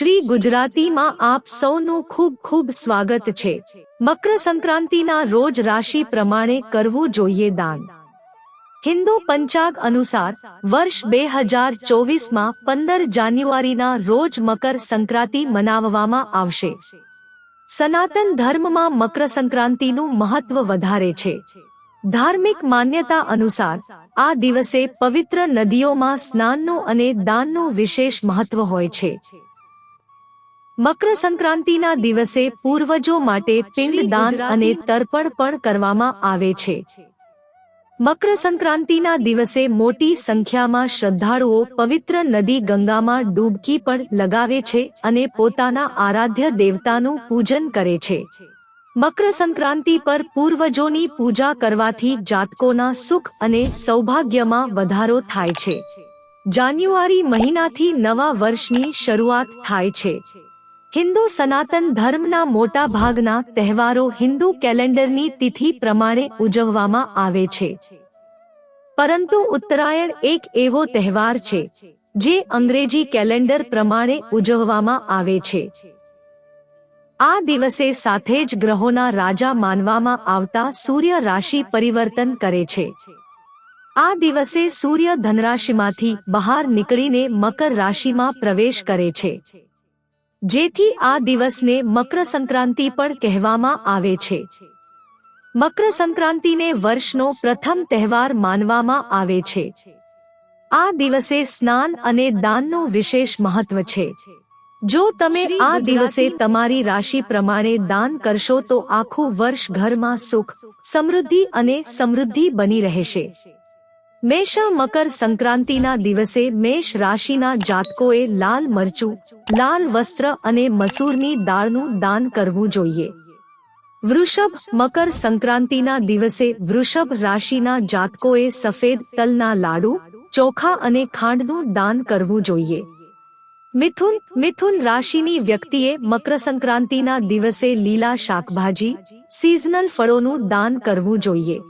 શ્રી ગુજરાતીમાં આપ સૌનું ખૂબ ખૂબ સ્વાગત છે। મકર સંક્રાંતિના રોજ રાશિ પ્રમાણે કરવું જોઈએ દાન। હિન્દુ પંચાગ અનુસાર વર્ષ 2024માં 15 જાન્યુઆરીના રોજ મકર સંક્રાંતિ મનાવવામાં આવશે। સનાતન ધર્મમાં મકર સંક્રાંતિનું મહત્વ વધારે છે। ધાર્મિક માન્યતા અનુસાર આ દિવસે પવિત્ર નદીઓમાં સ્નાનનું અને દાનનું વિશેષ મહત્વ હોય છે। મકર સંક્રાંતિના દિવસે પૂર્વજો માટે પિંડદાન અને તર્પણ પણ કરવામાં આવે છે। મકર સંક્રાંતિના દિવસે મોટી સંખ્યામાં શ્રદ્ધાળુઓ પવિત્ર નદી ગંગામાં ડૂબકી પણ લગાવે છે અને પોતાના આરાધ્ય દેવતાનું પૂજન કરે છે। મકર સંક્રાંતિ પર પૂર્વજોની પૂજા કરવાથી જાતકોના સુખ અને સૌભાગ્યમાં વધારો થાય છે। જાન્યુઆરી મહિનાથી નવા વર્ષની શરૂઆત થાય છે। હિન્દુ સનાતન ધર્મના મોટા ભાગના તહેવારો હિન્દુ કેલેન્ડરની તિથિ પ્રમાણે ઉજવવામાં આવે છે, પરંતુ ઉત્તરાયણ એક એવો તહેવાર છે જે અંગ્રેજી કેલેન્ડર પ્રમાણે ઉજવવામાં આવે છે। આ દિવસે સાથે જ ગ્રહોના રાજા માનવામાં આવતા સૂર્ય રાશિ પરિવર્તન કરે છે। આ દિવસે સૂર્ય ધનરાશિમાંથી બહાર નીકળીને મકર રાશિમાં પ્રવેશ કરે છે, જેથી આ દિવસને મકર સંક્રાંતિ પણ કહેવામાં આવે છે। મકર સંક્રાંતિને વર્ષનો પ્રથમ તહેવાર માનવામાં આવે છે। આ દિવસે સ્નાન અને દાનનું વિશેષ મહત્વ છે। જો તમે આ દિવસે તમારી રાશિ પ્રમાણે દાન કરશો તો આખું વર્ષ ઘરમાં સુખ, સમૃદ્ધિ અને સમૃદ્ધિ બની રહેશે। મેષ મકર સંક્રાંતિના દિવસે મેષ રાશિના જાતકોએ લાલ મરચું, લાલ વસ્ત્ર અને મસૂરની દાળનું દાન કરવું જોઈએ। વૃષભ મકર સંક્રાંતિના દિવસે વૃષભ રાશિના જાતકોએ સફેદ તલના લાડુ, ચોખા અને ખાંડનું દાન કરવું જોઈએ। મિથુન રાશિની વ્યક્તિએ મકર સંક્રાંતિના દિવસે લીલા શાકભાજી, સિઝનલ ફળોનું દાન કરવું જોઈએ।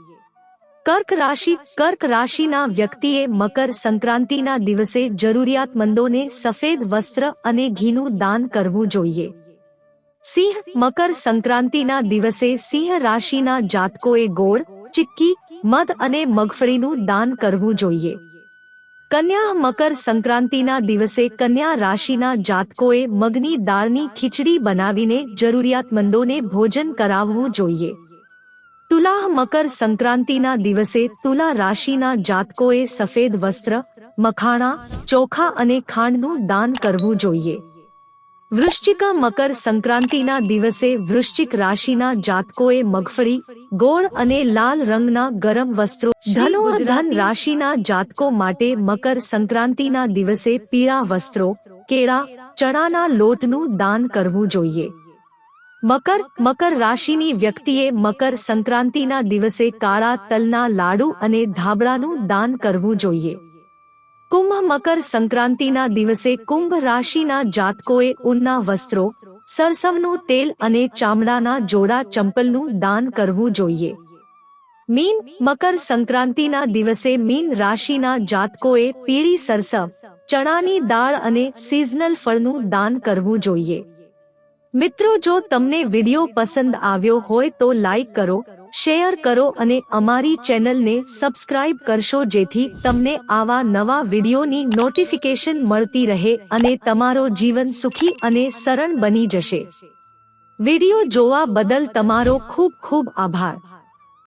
કર્ક રાશિના વ્યક્તિએ મકર સંક્રાંતિના દિવસે જરૂરિયાતમંદોને સફેદ વસ્ત્ર અને ઘીનું દાન કરવું જોઈએ। સિંહ મકર સંક્રાંતિના દિવસે સિંહ રાશિના જાતકોએ ગોળ, ચિક્કી, મધ અને મગફળીનું દાન કરવું જોઈએ। કન્યા મકર સંક્રાંતિના દિવસે કન્યા રાશિના જાતકોએ મગની દાળની ખીચડી બનાવીને જરૂરિયાતમંદોને ભોજન કરાવવું જોઈએ। તુલા મકર સંક્રાંતિના દિવસે તુલા રાશિના જાતકોએ સફેદ વસ્ત્ર, મખાણા, ચોખા અને ખાંડનું દાન કરવું જોઈએ। વૃશ્ચિક મકર સંક્રાંતિના દિવસે વૃશ્ચિક રાશિના જાતકોએ મગફળી, ગોળ અને લાલ રંગના ગરમ વસ્ત્રો। ધન રાશિના જાતકો માટે મકર સંક્રાંતિના દિવસે પીળા વસ્ત્રો, કેળા, ચણાના લોટનું દાન કરવું જોઈએ। મકર રાશિની વ્યક્તિએ મકર સંક્રાંતિના દિવસે કાળા તલના લાડુ અને ધાબળાનું દાન કરવું જોઈએ। કુંભ મકર સંક્રાંતિના દિવસે કુંભ રાશિના જાતકોએ ઊનના વસ્ત્રો, સરસવનું તેલ અને ચામડાના જોડા ચંપલનું દાન કરવું જોઈએ। મીન મકર સંક્રાંતિના દિવસે મીન રાશિના જાતકોએ પીળી સરસવ, ચણાની દાળ અને સિઝનલ ફળનું દાન કરવું જોઈએ। મિત્રો, જો તમને વિડિયો પસંદ આવ્યો હોય તો લાઈક કરો, શેર કરો અને અમારી ચેનલને સબસ્ક્રાઇબ કરશો જેથી તમને આવા નવા વિડિયોની નોટિફિકેશન મળતી રહે અને તમારો જીવન સુખી અને સરળ બની જશે। વિડિયો જોવા બદલ તમારો ખૂબ ખૂબ આભાર।